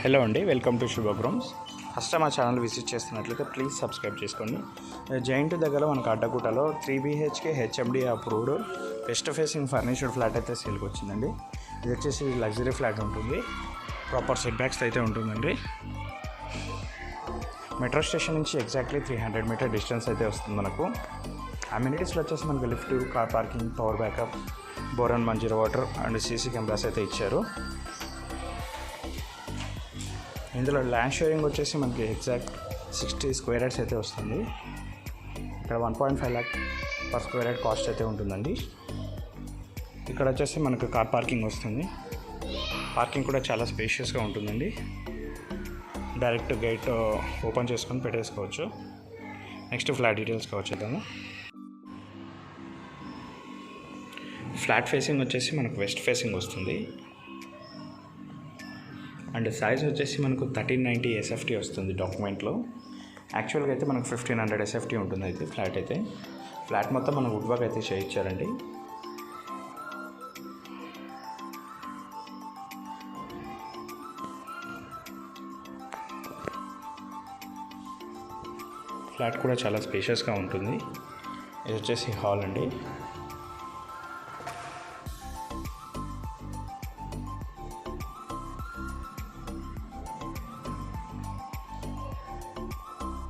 Hello అండి, welcome to శుభగ్రూమ్స్. First మా ఛానల్ విజిట్ చేస్తున్నట్లయితే ప్లీజ్ సబ్స్క్రైబ్ చేసుకోండి. జైంట్ దగ్గర మనకు అడ్డగుట్టలో 3 BHK HMD approved west facing furnished flat అయితే సేల్కి వచ్చిందండి. ఇది వచ్చేసి లగ్జరీ ఫ్లాట్ ఉంటుంది, ప్రాపర్ సెట్ బ్యాక్స్ అయితే ఉంటుందండి. మెట్రో స్టేషన్ నుంచి ఎగ్జాక్ట్లీ 300 మీటర్ డిస్టెన్స్ అయితే వస్తుంది. మనకు అమ్యూనిటీస్లో వచ్చేసి మనకు lift, car parking, power backup, bore and Manjeera water and CC cameras అయితే ఇచ్చారు. ఇందులో ల్యాండ్ షేరింగ్ వచ్చేసి మనకి ఎగ్జాక్ట్ 60 స్క్వేర్ యార్డ్స్ అయితే వస్తుంది. ఇక్కడ 1.5 lakh per square yard cost అయితే ఉంటుందండి. ఇక్కడ వచ్చేసి మనకు కార్ పార్కింగ్ వస్తుంది. పార్కింగ్ కూడా చాలా స్పేషియస్గా ఉంటుందండి. డైరెక్ట్ గేట్ ఓపెన్ చేసుకొని పెట్టేసుకోవచ్చు. నెక్స్ట్ ఫ్లాట్ డీటెయిల్స్కి వచ్చేద్దాము. ఫ్లాట్ ఫేసింగ్ వచ్చేసి మనకు వెస్ట్ ఫేసింగ్ వస్తుంది అండ్ సైజ్ వచ్చేసి మనకు 1390 SFT వస్తుంది డాక్యుమెంట్లో. యాక్చువల్గా అయితే మనకు 1500 SFT ఉంటుంది. అయితే ఫ్లాట్ మొత్తం మన వుడ్ వర్క్ అయితే చేయించారండి. ఫ్లాట్ కూడా చాలా స్పేషియస్గా ఉంటుంది. ఇది వచ్చేసి హాల్ అండి.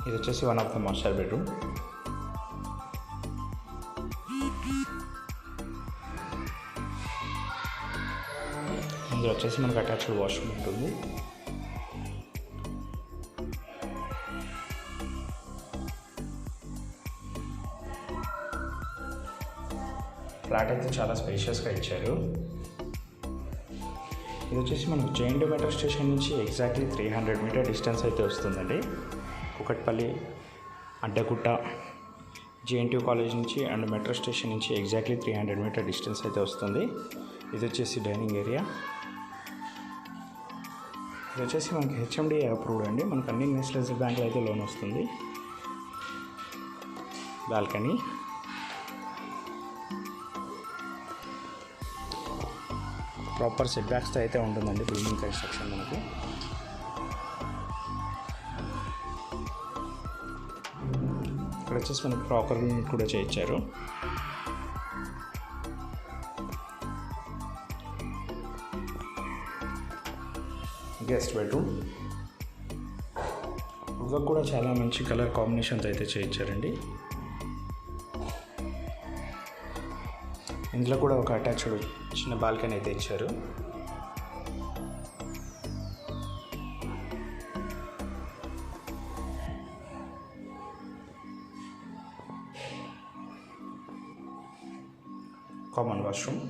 ఇది వచ్చేసి one of the master bedroom. ఇందులో వచ్చేసి మనకు అటాచ్డ్ వాష్రూమ్ ఉంటుంది. ఫ్లాట్ అయితే చాలా స్పేషియస్గా ఇచ్చారు. ఇది వచ్చేసి మనకు జైంట్ మెట్రో స్టేషన్ నుంచి ఎగ్జాక్ట్లీ 300 మీటర్ డిస్టెన్స్ అయితే వస్తుందండి. కుకట్పల్లి, అడ్డగుట్ట, JNTU కాలేజ్ నుంచి అండ్ మెట్రో స్టేషన్ నుంచి ఎగ్జాక్ట్లీ 300 మీటర్ డిస్టెన్స్ అయితే వస్తుంది. ఇది వచ్చేసి డైనింగ్ ఏరియా. ఇది వచ్చేసి మనకి హెచ్ఎండి అప్రూవ్డ్ అండి. మనకు అన్ని నేషనలైజ్డ్ బ్యాంకులు అయితే లోన్ వస్తుంది. బాల్కనీ, ప్రాపర్ సెట్ బ్యాక్స్తో అయితే ఉంటుందండి బిల్డింగ్ కన్స్ట్రక్షన్ మనకు. ఇక్కడ వచ్చేసి మనకు ప్రాపర్ యూనిట్ కూడా చేయించారు. గెస్ట్ బెడ్రూమ్ వర్క్ కూడా చాలా మంచి కలర్ కాంబినేషన్తో అయితే చేయించారండి. ఇందులో కూడా ఒక అటాచ్డ్ చిన్న బాల్కనీ అయితే ఇచ్చారు. Common washroom.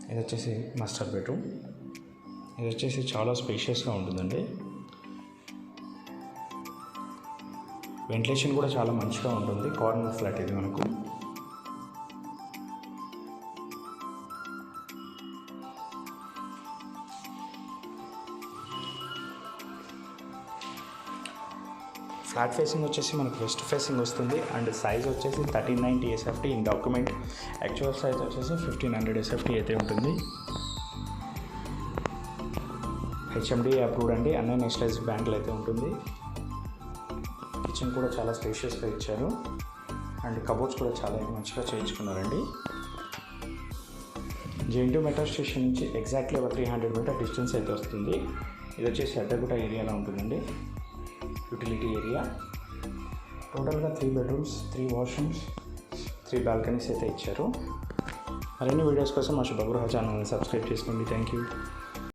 ఇది వచ్చేసి మాస్టర్ బెడ్రూమ్. ఇది వచ్చేసి చాలా స్పేషియస్గా ఉంటుందండి. వెంటిలేషన్ కూడా చాలా మంచిగా ఉంటుంది. కార్నర్ ఫ్లాట్ ఇది మనకు. ఫ్లాట్ ఫేసింగ్ వచ్చేసి మనకు వెస్ట్ ఫేసింగ్ వస్తుంది అండ్ సైజ్ వచ్చేసి 1390 SFT in document. Actual size వచ్చేసి 1500 SFT అయితే ఉంటుంది. హెచ్ఎండి అప్రూవ్డ్ అండి. అన్ని నేషనలైజ్డ్ బ్యాంకులు అయితే ఉంటుంది. కిచెన్ కూడా చాలా స్పేషియస్గా ఇచ్చారు అండ్ కబోర్డ్స్ కూడా చాలా మంచిగా చేయించుకున్నారండి. JNTU మెట్రో స్టేషన్ నుంచి ఎగ్జాక్ట్లీ ఒక 300 మీటర్ డిస్టెన్స్ అయితే వస్తుంది. ఇది వచ్చేసి అడ్డగుట్ట ఏరియాలో ఉంటుందండి. Utility area. టోటల్గా 3 బెడ్రూమ్స్, 3 వాష్రూమ్స్, 3 బాల్కనీస్ అయితే ఇచ్చారు. మరిన్ని వీడియోస్ కోసం మా శుభగృహ ఛానల్ని సబ్స్క్రైబ్ చేసుకోండి. Thank you.